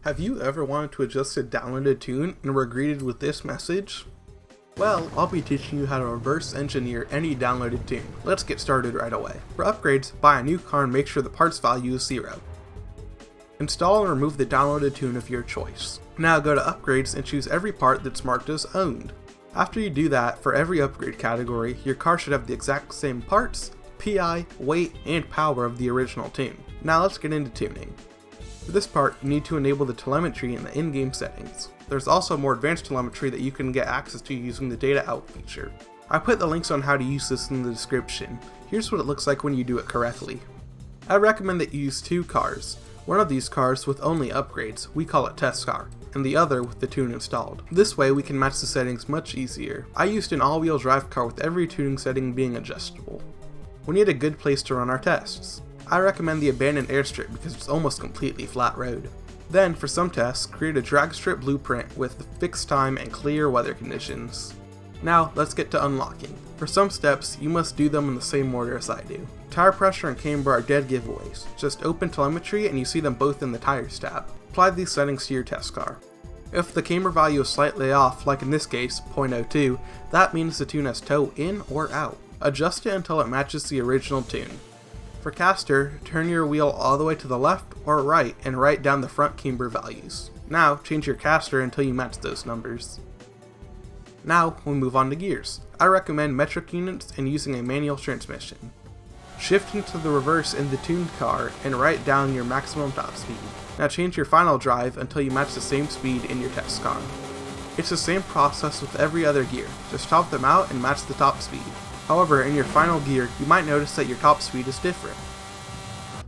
Have you ever wanted to adjust a downloaded tune and were greeted with this message? Well, I'll be teaching you how to reverse engineer any downloaded tune. Let's get started right away. For upgrades, buy a new car and make sure the parts value is 0. Install and remove the downloaded tune of your choice. Now go to upgrades and choose every part that's marked as owned. After you do that, for every upgrade category, your car should have the exact same parts, PI, weight, and power of the original tune. Now let's get into tuning. For this part, you need to enable the telemetry in the in-game settings. There's also more advanced telemetry that you can get access to using the data out feature. I put the links on how to use this in the description. Here's what it looks like when you do it correctly. I recommend that you use 2 cars. One of these cars with only upgrades, we call it test car, and the other with the tune installed. This way we can match the settings much easier. I used an all-wheel drive car with every tuning setting being adjustable. We need a good place to run our tests. I recommend the abandoned airstrip because it's almost completely flat road. Then, for some tests, create a drag strip blueprint with fixed time and clear weather conditions. Now, let's get to unlocking. For some steps, you must do them in the same order as I do. Tire pressure and camber are dead giveaways. Just open telemetry and you see them both in the tires tab. Apply these settings to your test car. If the camber value is slightly off, like in this case, 0.02, that means the tune has tow in or out. Adjust it until it matches the original tune. For caster, turn your wheel all the way to the left or right and write down the front camber values. Now, change your caster until you match those numbers. Now, we move on to gears. I recommend metric units and using a manual transmission. Shift into the reverse in the tuned car and write down your maximum top speed. Now change your final drive until you match the same speed in your test car. It's the same process with every other gear, just top them out and match the top speed. However, in your final gear, you might notice that your top speed is different.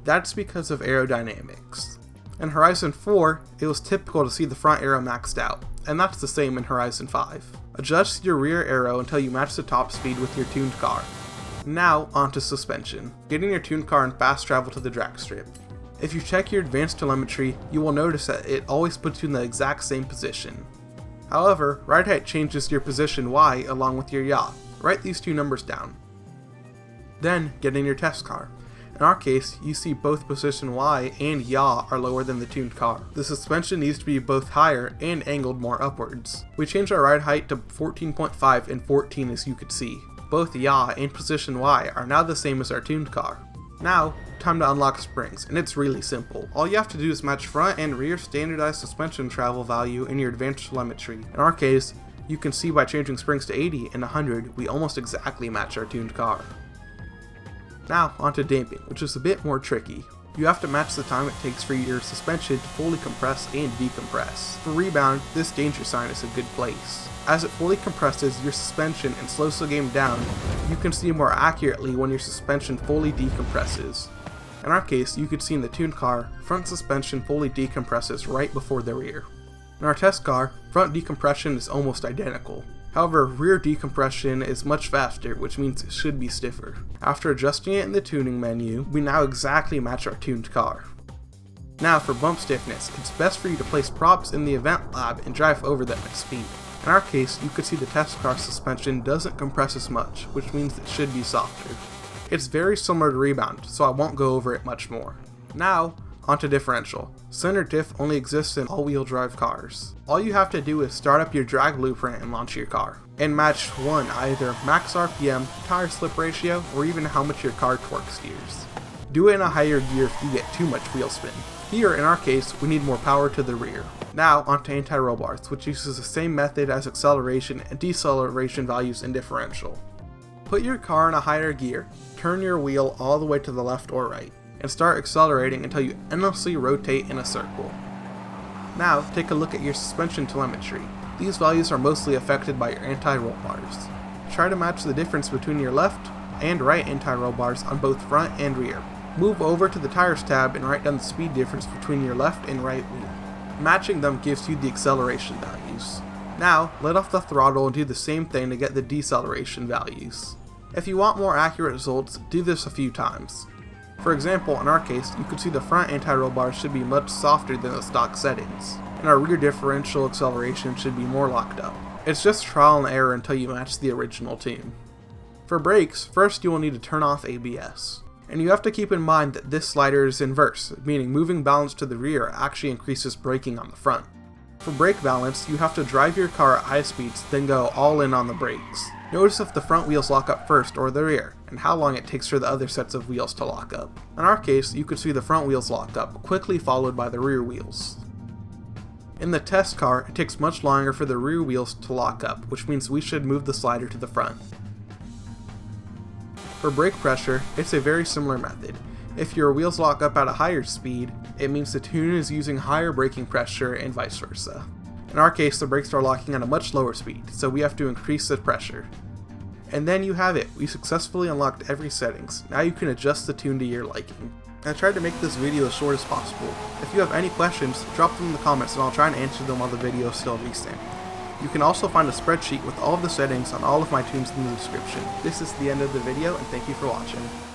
That's because of aerodynamics. In Horizon 4, it was typical to see the front aero maxed out, and that's the same in Horizon 5. Adjust your rear aero until you match the top speed with your tuned car. Now, onto suspension. Getting your tuned car in fast travel to the drag strip. If you check your advanced telemetry, you will notice that it always puts you in the exact same position. However, ride height changes your position Y along with your yaw. Write these 2 numbers down. Then, get in your test car. In our case, you see both position Y and yaw are lower than the tuned car. The suspension needs to be both higher and angled more upwards. We changed our ride height to 14.5 and 14 as you could see. Both yaw and position Y are now the same as our tuned car. Now, time to unlock springs, and it's really simple. All you have to do is match front and rear standardized suspension travel value in your advanced telemetry. In our case, you can see by changing springs to 80 and 100, we almost exactly match our tuned car. Now, onto damping, which is a bit more tricky. You have to match the time it takes for your suspension to fully compress and decompress. For rebound, this danger sign is a good place. As it fully compresses your suspension and slows the game down, you can see more accurately when your suspension fully decompresses. In our case, you could see in the tuned car, front suspension fully decompresses right before the rear. In our test car, front decompression is almost identical. However, rear decompression is much faster, which means it should be stiffer. After adjusting it in the tuning menu, we now exactly match our tuned car. Now for bump stiffness, it's best for you to place props in the event lab and drive over them at speed. In our case, you could see the test car suspension doesn't compress as much, which means it should be softer. It's very similar to rebound, so I won't go over it much more. Now, onto differential. Center diff only exists in all-wheel drive cars. All you have to do is start up your drag blueprint and launch your car. And match either max RPM, tire slip ratio, or even how much your car torque steers. Do it in a higher gear if you get too much wheel spin. Here, in our case, we need more power to the rear. Now, onto anti-roll bars, which uses the same method as acceleration and deceleration values in differential. Put your car in a higher gear, turn your wheel all the way to the left or right, and start accelerating until you endlessly rotate in a circle. Now, take a look at your suspension telemetry. These values are mostly affected by your anti-roll bars. Try to match the difference between your left and right anti-roll bars on both front and rear. Move over to the tires tab and write down the speed difference between your left and right wheel. Matching them gives you the acceleration values. Now, let off the throttle and do the same thing to get the deceleration values. If you want more accurate results, do this a few times. For example, in our case, you could see the front anti-roll bars should be much softer than the stock settings, and our rear differential acceleration should be more locked up. It's just trial and error until you match the original tune. For brakes, first you will need to turn off ABS. And you have to keep in mind that this slider is inverse, meaning moving balance to the rear actually increases braking on the front. For brake balance, you have to drive your car at high speeds, then go all in on the brakes. Notice if the front wheels lock up first or the rear, and how long it takes for the other sets of wheels to lock up. In our case, you could see the front wheels lock up, quickly followed by the rear wheels. In the test car, it takes much longer for the rear wheels to lock up, which means we should move the slider to the front. For brake pressure, it's a very similar method. If your wheels lock up at a higher speed, it means the tune is using higher braking pressure and vice versa. In our case, the brakes are locking at a much lower speed, so we have to increase the pressure. And then you have it, we successfully unlocked every settings. Now you can adjust the tune to your liking. I tried to make this video as short as possible. If you have any questions, drop them in the comments and I'll try and answer them while the video is still recent. You can also find a spreadsheet with all of the settings on all of my tunes in the description. This is the end of the video and thank you for watching.